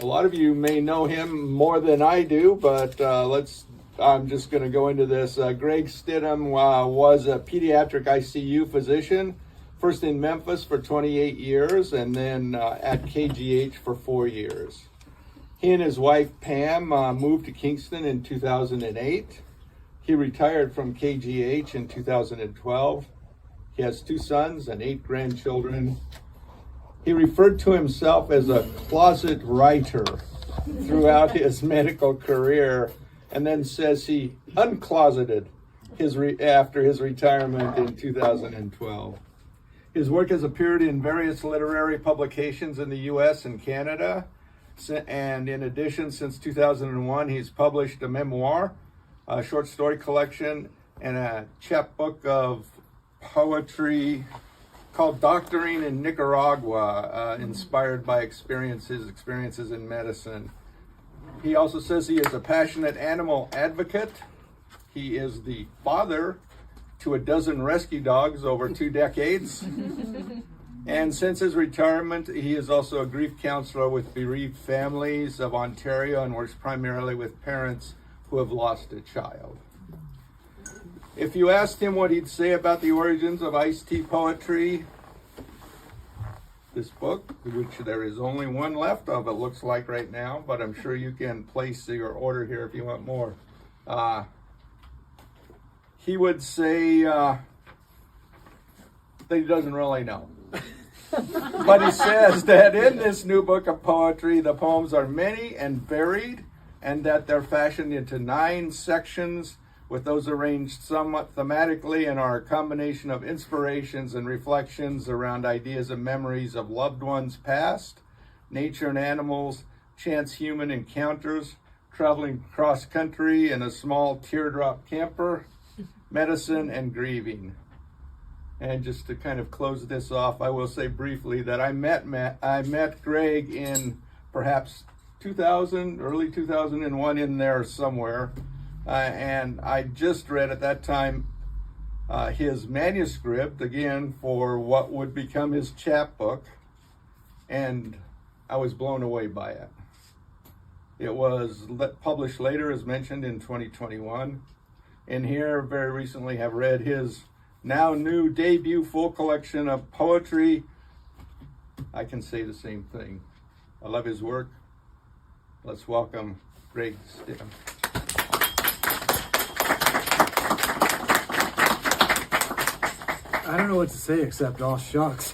A lot of you may know him more than I do, but I'm just going to go into this. Greg Stidham was a pediatric ICU physician, first in Memphis for 28 years, and then at KGH for 4 years. He and his wife, Pam, moved to Kingston in 2008. He retired from KGH in 2012. He has 2 sons and 8 grandchildren. He referred to himself as a closet writer throughout his medical career, and then says he uncloseted after his retirement in 2012. His work has appeared in various literary publications in the U.S. and Canada, and in addition, since 2001, he's published a memoir, a short story collection, and a chapbook of poetry called Doctoring in Nicaragua, inspired by his experiences in medicine. He also says he is a passionate animal advocate. He is the father to a dozen rescue dogs over 2 decades. And since his retirement, he is also a grief counselor with bereaved families of Ontario and works primarily with parents who have lost a child. If you asked him what he'd say about the origins of ICED poetry, this book, which there is only one left of, it looks like right now, but I'm sure you can place your order here if you want more. He would say that he doesn't really know. But he says that in this new book of poetry, the poems are many and varied, and that they're fashioned into 9 sections, with those arranged somewhat thematically and are a combination of inspirations and reflections around ideas and memories of loved ones past, nature and animals, chance human encounters, traveling cross country in a small teardrop camper, medicine, and grieving. And just to kind of close this off, I will say briefly that I met Greg in perhaps 2000, early 2001, in there somewhere. And I just read at that time his manuscript, again, for what would become his chapbook, and I was blown away by it. It was published later, as mentioned, in 2021. And here, very recently, have read his now new debut full collection of poetry. I can say the same thing. I love his work. Let's welcome Greg Stidham. I don't know what to say except all shucks.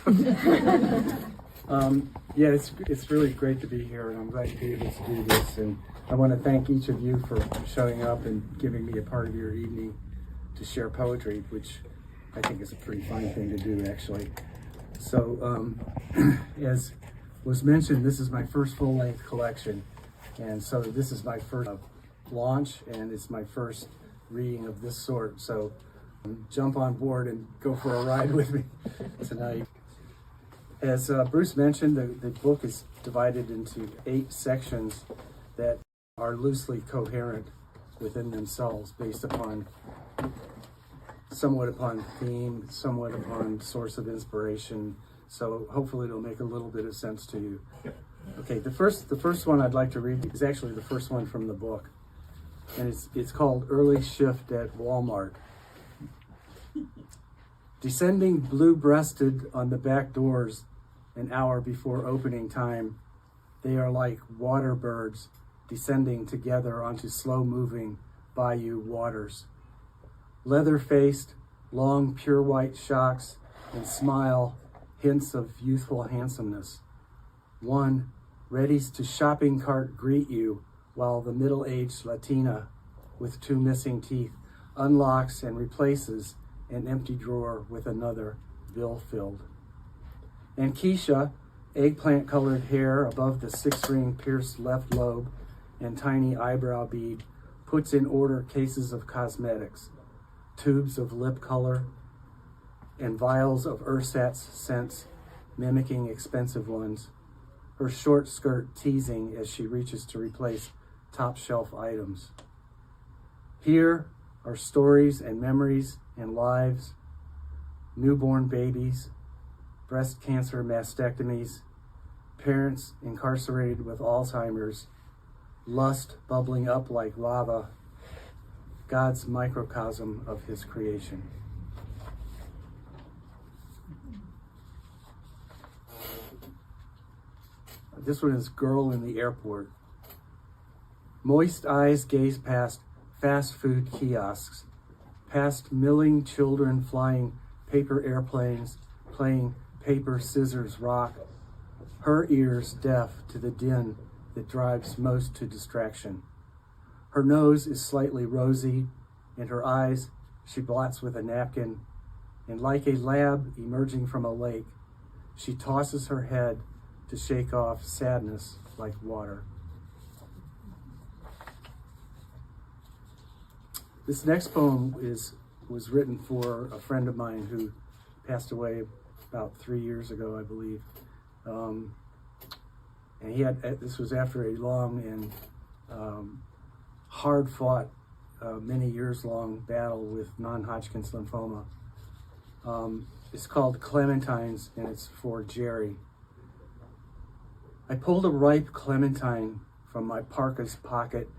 Yeah, it's really great to be here, and I'm glad to be able to do this. And I want to thank each of you for showing up and giving me a part of your evening to share poetry, which I think is a pretty fun thing to do, actually. So, as was mentioned, this is my first full-length collection, and so this is my first launch, and it's my first reading of this sort. So jump on board and go for a ride with me tonight. As Bruce mentioned, the book is divided into 8 sections that are loosely coherent within themselves, based upon somewhat upon theme, somewhat upon source of inspiration. So hopefully it'll make a little bit of sense to you. Okay, the first one I'd like to read is actually the first one from the book, and it's called Early Shift at Walmart. Descending blue-breasted on the back doors an hour before opening time, they are like water birds descending together onto slow-moving bayou waters. Leather-faced, long pure white shocks and smile hints of youthful handsomeness. One readies to shopping cart greet you, while the middle-aged Latina with 2 missing teeth unlocks and replaces an empty drawer with another, bill filled. And Keisha, eggplant-colored hair above the 6-ring pierced left lobe and tiny eyebrow bead, puts in order cases of cosmetics, tubes of lip color, and vials of ersatz scents mimicking expensive ones, her short skirt teasing as she reaches to replace top-shelf items. Here are stories and memories and lives, newborn babies, breast cancer mastectomies, parents incarcerated with Alzheimer's, lust bubbling up like lava, God's microcosm of his creation. This one is Girl in the Airport. Moist eyes gaze past fast food kiosks, past milling children flying paper airplanes, playing paper scissors rock, her ears deaf to the din that drives most to distraction. Her nose is slightly rosy, and her eyes she blots with a napkin, and like a lab emerging from a lake, she tosses her head to shake off sadness like water. This next poem was written for a friend of mine who passed away about 3 years ago, I believe. And this was after a long and hard-fought, many years long battle with non-Hodgkin's lymphoma. It's called Clementines, and it's for Jerry. I pulled a ripe clementine from my parka's pocket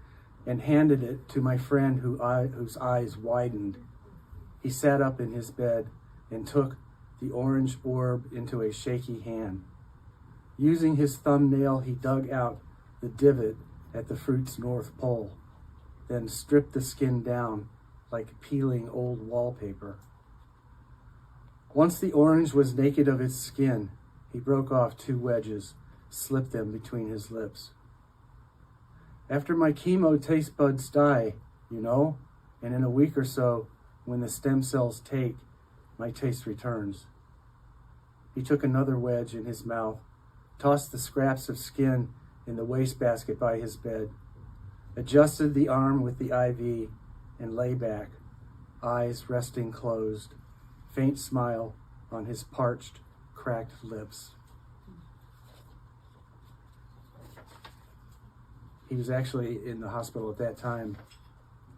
and handed it to my friend whose eyes widened. He sat up in his bed and took the orange orb into a shaky hand. Using his thumbnail, he dug out the divot at the fruit's north pole, then stripped the skin down like peeling old wallpaper. Once the orange was naked of its skin, he broke off 2 wedges, slipped them between his lips. After my chemo taste buds die, you know, and in a week or so, when the stem cells take, my taste returns. He took another wedge in his mouth, tossed the scraps of skin in the wastebasket by his bed, adjusted the arm with the IV, and lay back, eyes resting closed, faint smile on his parched, cracked lips. He was actually in the hospital at that time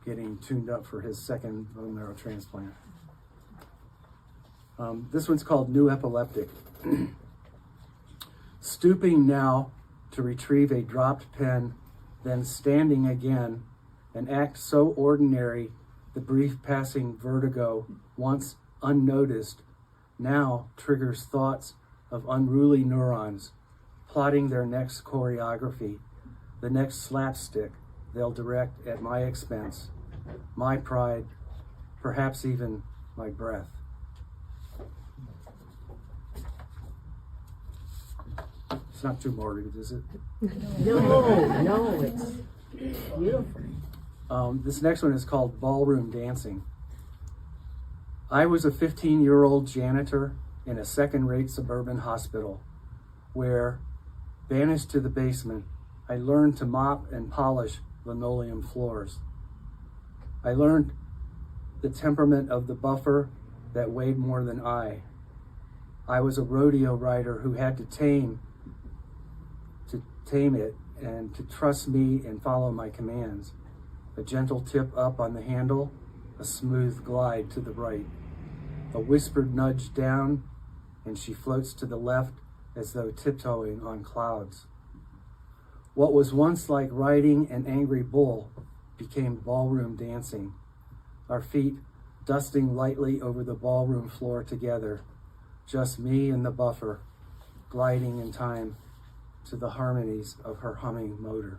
getting tuned up for his second bone marrow transplant. This one's called New Epileptic. Stooping now to retrieve a dropped pen, then standing again, an act so ordinary, the brief passing vertigo, once unnoticed, now triggers thoughts of unruly neurons, plotting their next choreography, the next slapstick they'll direct at my expense, my pride, perhaps even my breath. It's not too morbid, is it? No, it's beautiful. This next one is called Ballroom Dancing. I was a 15-year-old janitor in a second-rate suburban hospital where, banished to the basement, I learned to mop and polish linoleum floors. I learned the temperament of the buffer that weighed more than I. I was a rodeo rider who had to tame it and to trust me and follow my commands. A gentle tip up on the handle, a smooth glide to the right. A whispered nudge down, and she floats to the left as though tiptoeing on clouds. What was once like riding an angry bull became ballroom dancing, our feet dusting lightly over the ballroom floor together, just me and the buffer, gliding in time to the harmonies of her humming motor.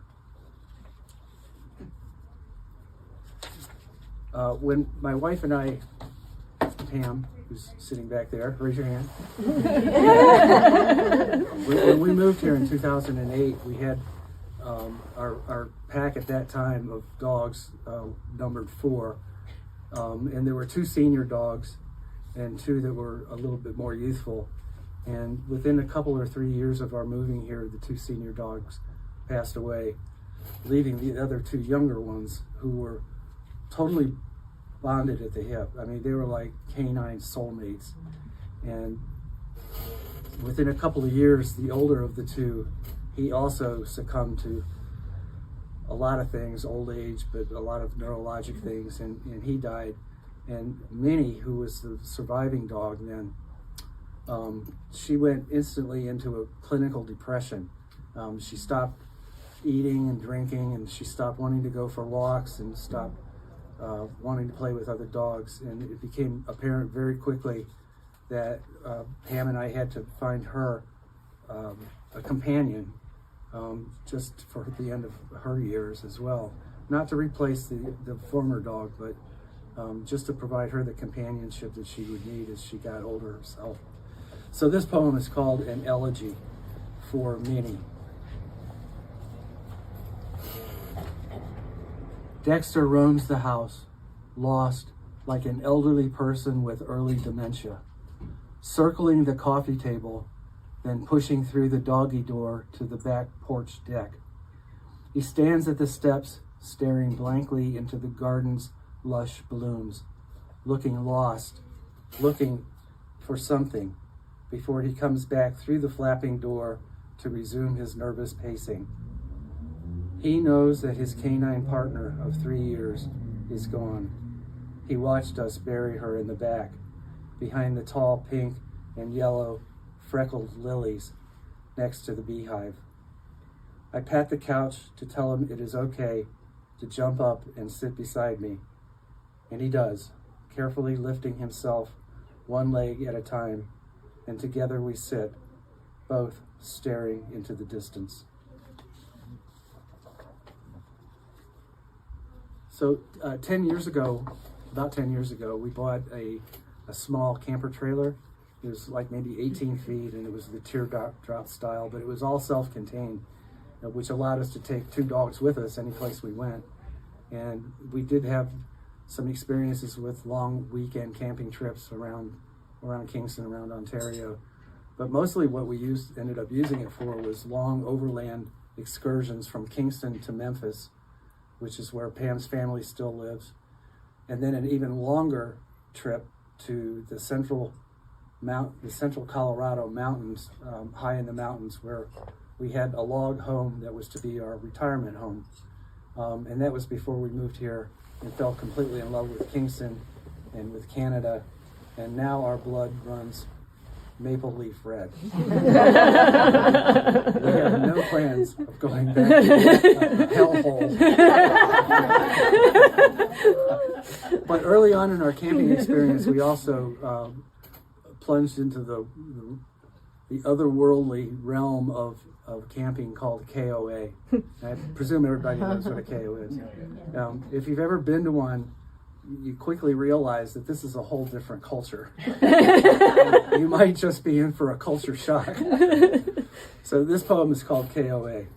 When my wife and I, Pam, who's sitting back there, raise your hand. When we moved here in 2008, we had our pack at that time of dogs numbered 4, and there were 2 senior dogs and 2 that were a little bit more youthful. And within a couple or 3 years of our moving here, the 2 senior dogs passed away, leaving the other 2 younger ones who were totally bonded at the hip. I mean, they were like canine soulmates. And within a couple of years, the older of the 2, he also succumbed to a lot of things, old age, but a lot of neurologic things, and he died. And Minnie, who was the surviving dog then, she went instantly into a clinical depression. She stopped eating and drinking, and she stopped wanting to go for walks and stopped wanting to play with other dogs. And it became apparent very quickly that Pam and I had to find her a companion just for the end of her years as well. Not to replace the former dog, but just to provide her the companionship that she would need as she got older herself. So this poem is called An Elegy for Minnie. Dexter roams the house, lost like an elderly person with early dementia, circling the coffee table, then pushing through the doggy door to the back porch deck. He stands at the steps, staring blankly into the garden's lush blooms, looking lost, looking for something, before he comes back through the flapping door to resume his nervous pacing. He knows that his canine partner of 3 years is gone. He watched us bury her in the back, behind the tall pink and yellow freckled lilies next to the beehive. I pat the couch to tell him it is okay to jump up and sit beside me, and he does, carefully lifting himself one leg at a time, and together we sit, both staring into the distance. So about 10 years ago, we bought a small camper trailer. It was like maybe 18 feet, and it was the teardrop style, but it was all self-contained, which allowed us to take 2 dogs with us any place we went. And we did have some experiences with long weekend camping trips around Kingston, around Ontario. But mostly what we ended up using it for was long overland excursions from Kingston to Memphis, which is where Pam's family still lives. And then an even longer trip to the central Colorado mountains, high in the mountains, where we had a log home that was to be our retirement home. And that was before we moved here and fell completely in love with Kingston and with Canada. And now our blood runs maple leaf red. We have no plans of going back to the hellhole. But early on in our camping experience, we also plunged into the otherworldly realm of camping called KOA. I presume everybody knows what a KO is. If you've ever been to one, you quickly realize that this is a whole different culture. You might just be in for a culture shock. So this poem is called KOA.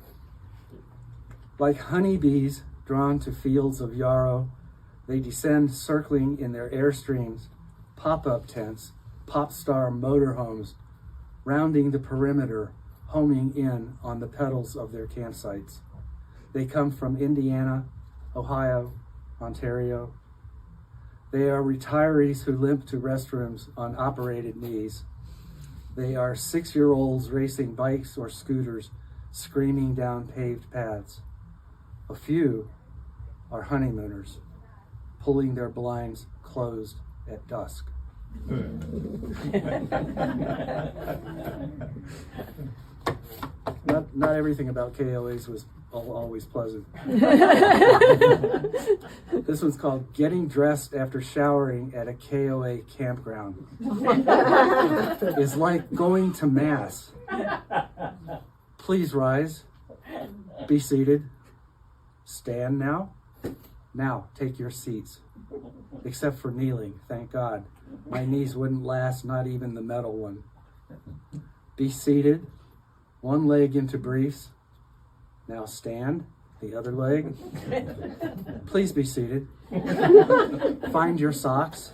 Like honeybees drawn to fields of yarrow, they descend circling in their airstreams, pop-up tents, pop star motorhomes, rounding the perimeter, homing in on the petals of their campsites. They come from Indiana, Ohio, Ontario. They are retirees who limp to restrooms on operated knees. They are 6-year-olds racing bikes or scooters, screaming down paved paths. A few are honeymooners, pulling their blinds closed at dusk. Not everything about KOAs was always pleasant. This one's called Getting Dressed After Showering at a KOA Campground. It's like going to Mass. Please rise. Be seated. Stand now. Now, take your seats. Except for kneeling, thank God. My knees wouldn't last, not even the metal one. Be seated. One leg into briefs. Now stand, the other leg. Please be seated. Find your socks.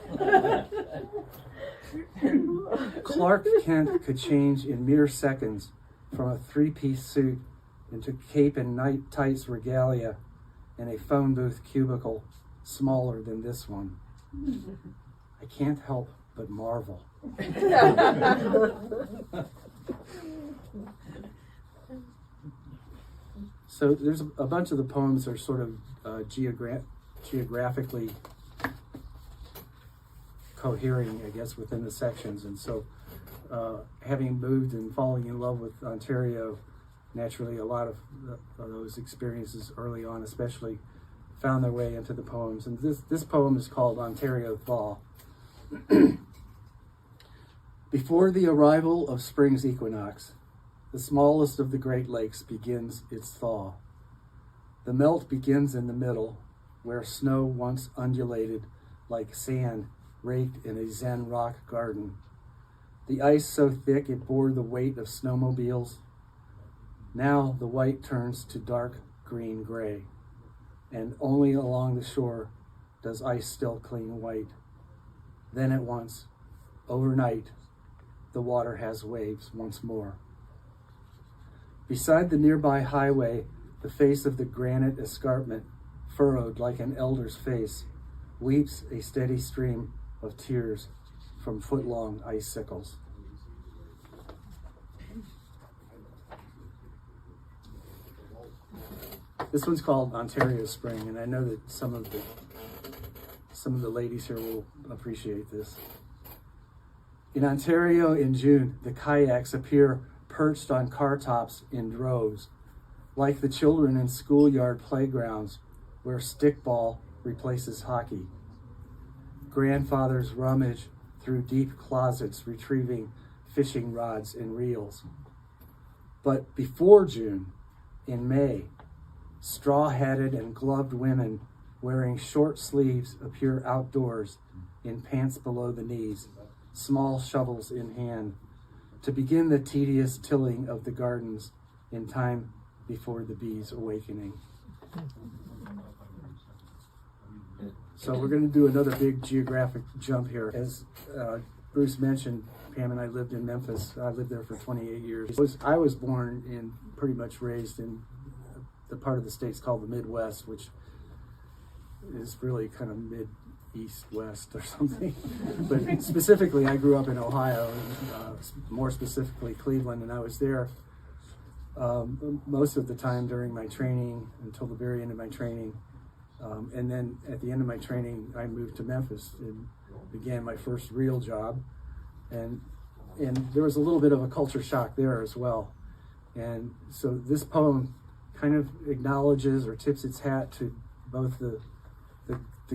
Clark Kent could change in mere seconds from a 3-piece suit into cape and night tights regalia in a phone booth cubicle smaller than this one. I can't help but marvel. So there's a bunch of the poems are sort of geographically cohering, I guess, within the sections. And so having moved and falling in love with Ontario, naturally a lot of those experiences early on especially found their way into the poems. And this poem is called Ontario Thaw. Before the arrival of spring's equinox, the smallest of the Great Lakes begins its thaw. The melt begins in the middle, where snow once undulated like sand raked in a Zen rock garden. The ice so thick it bore the weight of snowmobiles. Now the white turns to dark green gray, and only along the shore does ice still cling white. Then at once, overnight, the water has waves once more. Beside the nearby highway, the face of the granite escarpment, furrowed like an elder's face, weeps a steady stream of tears from foot-long icicles. This one's called Ontario Spring, and I know that some of the ladies here will appreciate this. In Ontario in June, the kayaks appear perched on car tops in droves, like the children in schoolyard playgrounds where stickball replaces hockey. Grandfathers rummage through deep closets retrieving fishing rods and reels. But before June, in May, straw-hatted and gloved women wearing short sleeves appear outdoors in pants below the knees, small shovels in hand, to begin the tedious tilling of the gardens in time before the bees' awakening. So we're going to do another big geographic jump here. As Bruce mentioned, Pam and I lived in Memphis. I lived there for 28 years. I was born and pretty much raised in the part of the state's called the Midwest, which is really kind of mid-east-west or something. But specifically, I grew up in Ohio, more specifically Cleveland, and I was there most of the time during my training until the very end of my training. And then at the end of my training, I moved to Memphis and began my first real job. And there was a little bit of a culture shock there as well. And so this poem kind of acknowledges or tips its hat to both the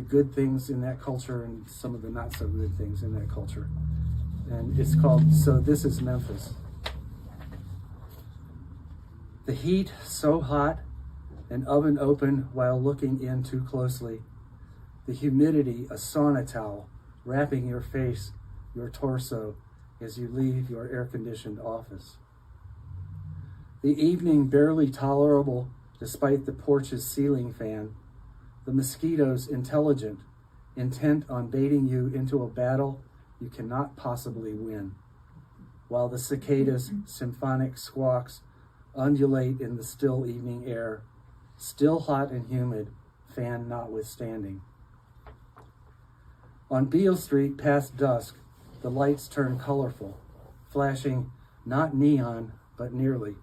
good things in that culture and some of the not so good things in that culture. And it's called So This Is Memphis. The heat so hot, an oven open while looking in too closely. The humidity, a sauna towel, wrapping your face, your torso, as you leave your air-conditioned office. The evening barely tolerable despite the porch's ceiling fan. The mosquitoes intelligent, intent on baiting you into a battle you cannot possibly win. While the cicadas' symphonic squawks undulate in the still evening air, still hot and humid, fan notwithstanding. On Beale Street past dusk, the lights turn colorful, flashing not neon, but nearly,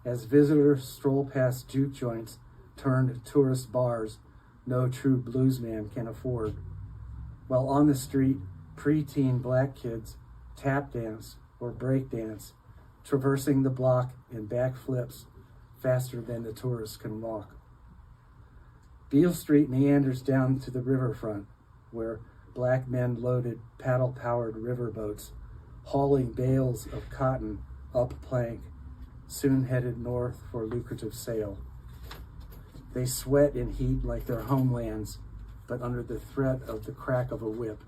as visitors stroll past juke joints turned tourist bars no true bluesman can afford, while on the street, preteen black kids tap dance or break dance, traversing the block in backflips faster than the tourists can walk. Beale Street meanders down to the riverfront, where black men loaded paddle-powered riverboats, hauling bales of cotton up plank, soon headed north for lucrative sale. They sweat in heat like their homelands, but under the threat of the crack of a whip.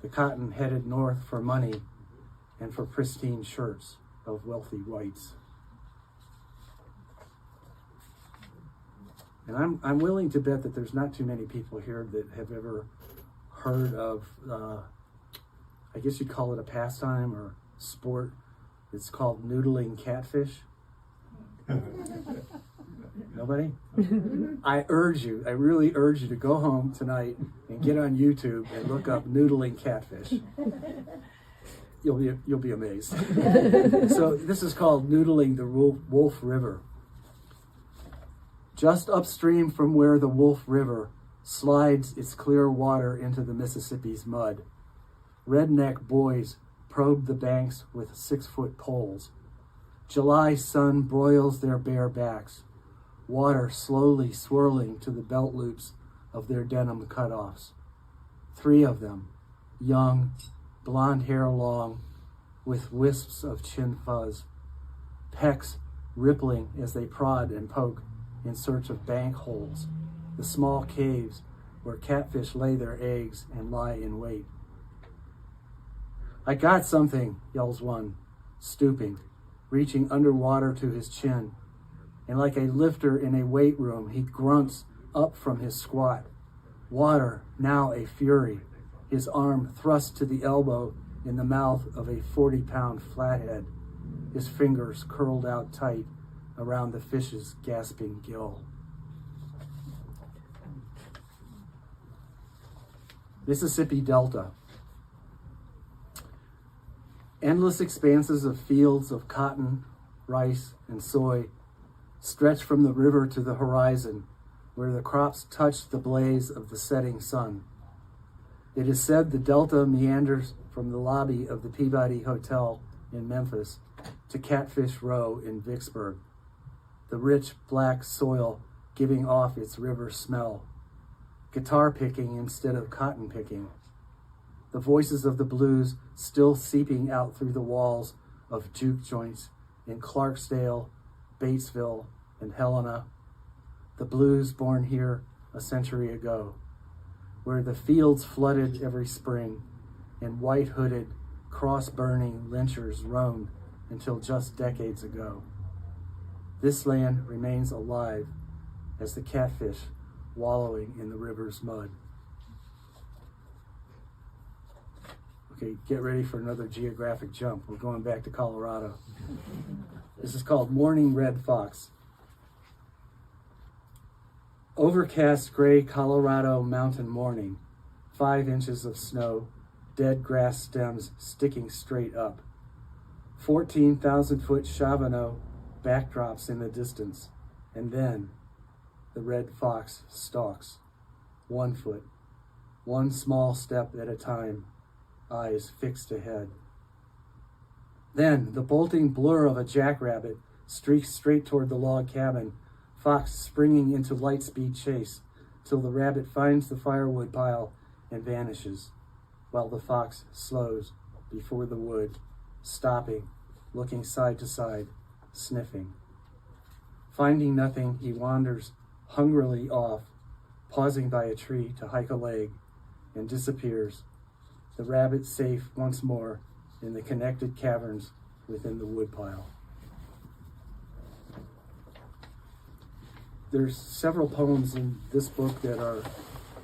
The cotton headed north for money and for pristine shirts of wealthy whites. And I'm willing to bet that there's not too many people here that have ever heard of, I guess you'd call it a pastime or sport. It's called noodling catfish. Nobody? I really urge you to go home tonight and get on YouTube and look up noodling catfish. You'll be amazed. So this is called Noodling the Wolf River. Just upstream from where the Wolf River slides its clear water into the Mississippi's mud, redneck boys probe the banks with 6-foot poles. July sun broils their bare backs, water slowly swirling to the belt loops of their denim cutoffs. 3 of them, young, blonde hair long, with wisps of chin fuzz, pecs rippling as they prod and poke in search of bank holes, the small caves where catfish lay their eggs and lie in wait. "I got something," yells one, stooping, reaching underwater to his chin, and like a lifter in a weight room, he grunts up from his squat. Water, now a fury, his arm thrust to the elbow in the mouth of a 40-pound flathead, his fingers curled out tight around the fish's gasping gill. Mississippi Delta. Endless expanses of fields of cotton, rice, and soy stretch from the river to the horizon, where the crops touch the blaze of the setting sun. It is said the delta meanders from the lobby of the Peabody Hotel in Memphis to Catfish Row in Vicksburg, the rich black soil giving off its river smell, guitar picking instead of cotton picking, the voices of the blues still seeping out through the walls of juke joints in Clarksdale, Batesville, and Helena, the blues born here a century ago, where the fields flooded every spring and white-hooded, cross-burning lynchers roamed until just decades ago. This land remains alive as the catfish wallowing in the river's mud. Okay, get ready for another geographic jump. We're going back to Colorado. This is called Morning Red Fox. Overcast gray Colorado mountain morning, 5 inches of snow, dead grass stems sticking straight up. 14,000-foot Chavano backdrops in the distance, and then the red fox stalks, 1 foot, one small step at a time, eyes fixed ahead. Then the bolting blur of a jackrabbit streaks straight toward the log cabin, fox springing into light-speed chase till the rabbit finds the firewood pile and vanishes, while the fox slows before the wood, stopping, looking side to side, sniffing. Finding nothing, he wanders hungrily off, pausing by a tree to hike a leg, and disappears, the rabbit safe once more in the connected caverns within the woodpile. There's several poems in this book that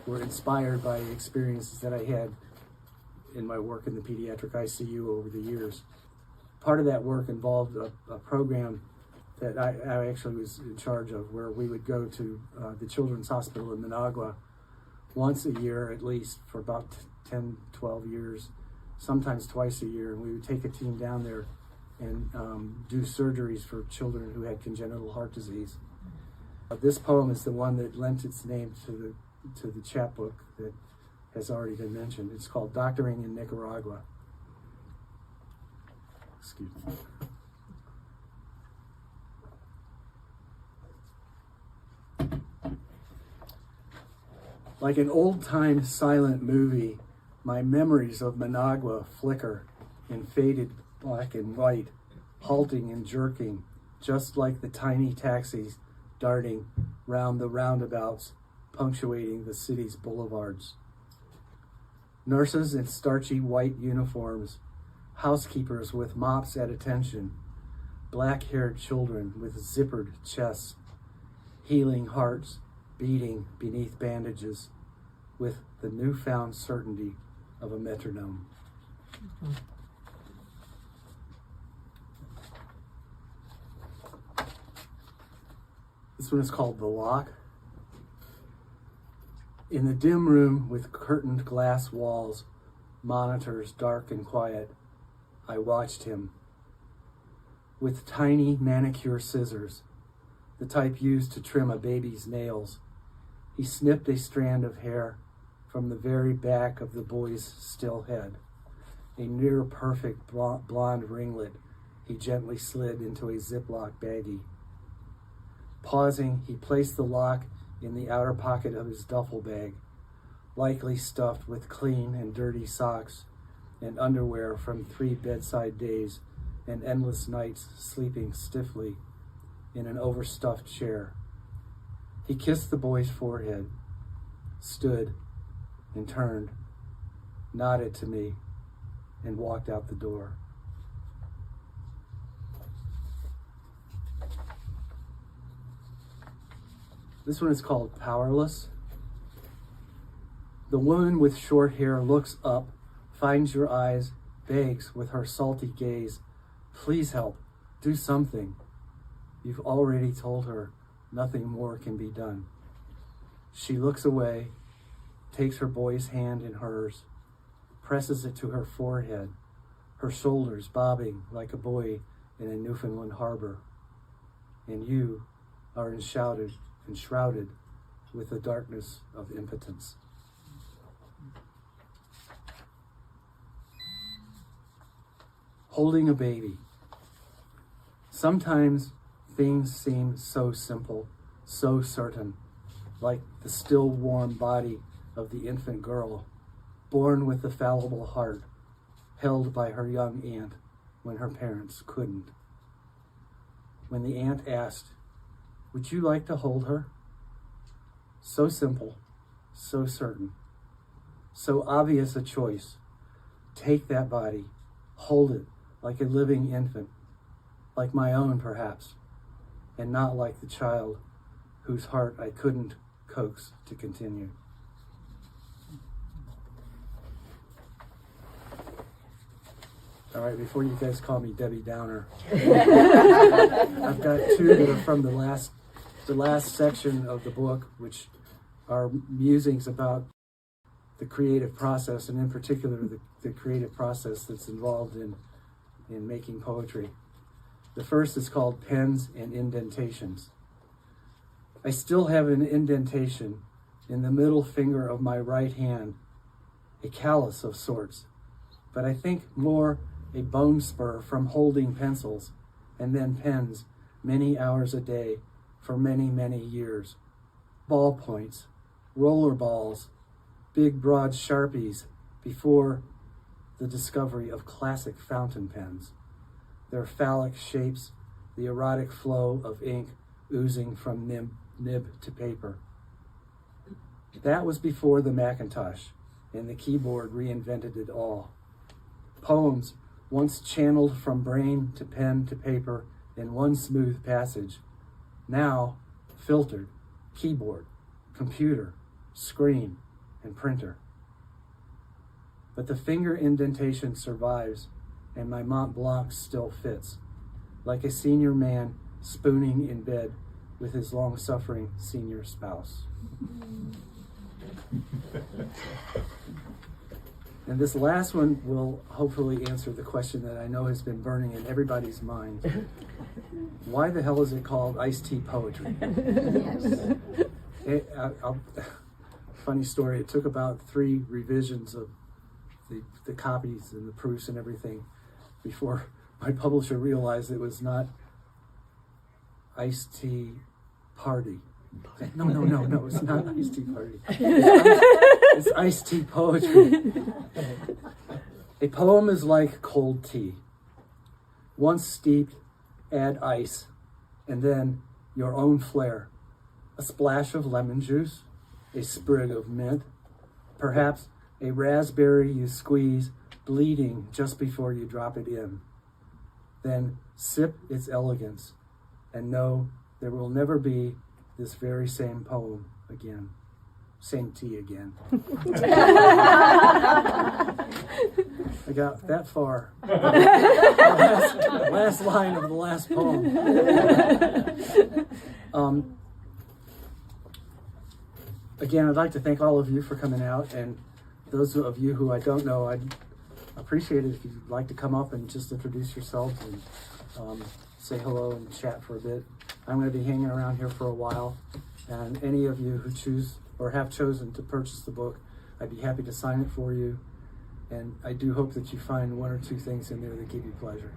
were inspired by experiences that I had in my work in the pediatric ICU over the years. Part of that work involved a program that I actually was in charge of, where we would go to the Children's Hospital in Managua once a year at least for about 10, 12 years, sometimes twice a year, and we would take a team down there and do surgeries for children who had congenital heart disease. This poem is the one that lent its name to the chapbook that has already been mentioned. It's called Doctoring in Nicaragua. Excuse me. Like an old-time silent movie, my memories of Managua flicker in faded black and white, halting and jerking, just like the tiny taxis darting round the roundabouts, punctuating the city's boulevards. Nurses in starchy white uniforms, housekeepers with mops at attention, black-haired children with zippered chests, healing hearts beating beneath bandages with the newfound certainty of a metronome. This one is called The Lock. In the dim room with curtained glass walls, monitors dark and quiet, I watched him. With tiny manicure scissors, the type used to trim a baby's nails, he snipped a strand of hair from the very back of the boy's still head, a near-perfect blonde ringlet he gently slid into a Ziploc baggie. Pausing, he placed the lock in the outer pocket of his duffel bag, likely stuffed with clean and dirty socks and underwear from 3 bedside days and endless nights sleeping stiffly in an overstuffed chair. He kissed the boy's forehead, stood and turned, nodded to me, and walked out the door. This one is called Powerless. The woman with short hair looks up, finds your eyes, begs with her salty gaze, "Please help, do something." You've already told her nothing more can be done. She looks away, takes her boy's hand in hers, presses it to her forehead, her shoulders bobbing like a buoy in a Newfoundland harbor. And you are enshrouded with the darkness of impotence. Holding a baby. Sometimes things seem so simple, so certain, like the still warm body of the infant girl, born with the fallible heart, held by her young aunt when her parents couldn't. When the aunt asked, "Would you like to hold her?" So simple, so certain, so obvious a choice. Take that body, hold it like a living infant, like my own perhaps, and not like the child whose heart I couldn't coax to continue. All right, before you guys call me Debbie Downer, I've got 2 that are from the last section of the book, which are musings about the creative process, and in particular the creative process that's involved in making poetry. The first is called Pens and Indentations. I still have an indentation in the middle finger of my right hand, a callus of sorts, but I think more a bone spur from holding pencils and then pens many hours a day for many, many years. Ballpoints, roller balls, big broad Sharpies before the discovery of classic fountain pens. Their phallic shapes, the erotic flow of ink oozing from nib to paper. That was before the Macintosh and the keyboard reinvented it all. Poems once channeled from brain to pen to paper in one smooth passage, now filtered, keyboard, computer, screen, and printer. But the finger indentation survives, and my Mont Blanc still fits, like a senior man spooning in bed with his long-suffering senior spouse. And this last one will hopefully answer the question that I know has been burning in everybody's mind. Why the hell is it called iced poetry? Funny story, it took about 3 revisions of the copies and the proofs and everything before my publisher realized it was not iced tea party. No, it's not iced tea party. It's iced tea poetry. A poem is like cold tea. Once steeped, add ice, and then your own flair. A splash of lemon juice, a sprig of mint, perhaps a raspberry you squeeze, bleeding just before you drop it in. Then sip its elegance and know there will never be this very same poem again. Same tea again. I got that far. last line of the last poem. Again, I'd like to thank all of you for coming out, and those of you who I don't know, I'd appreciate it if you'd like to come up and just introduce yourselves and say hello and chat for a bit. I'm going to be hanging around here for a while, and any of you who choose or have chosen to purchase the book, I'd be happy to sign it for you. And I do hope that you find one or two things in there that give you pleasure.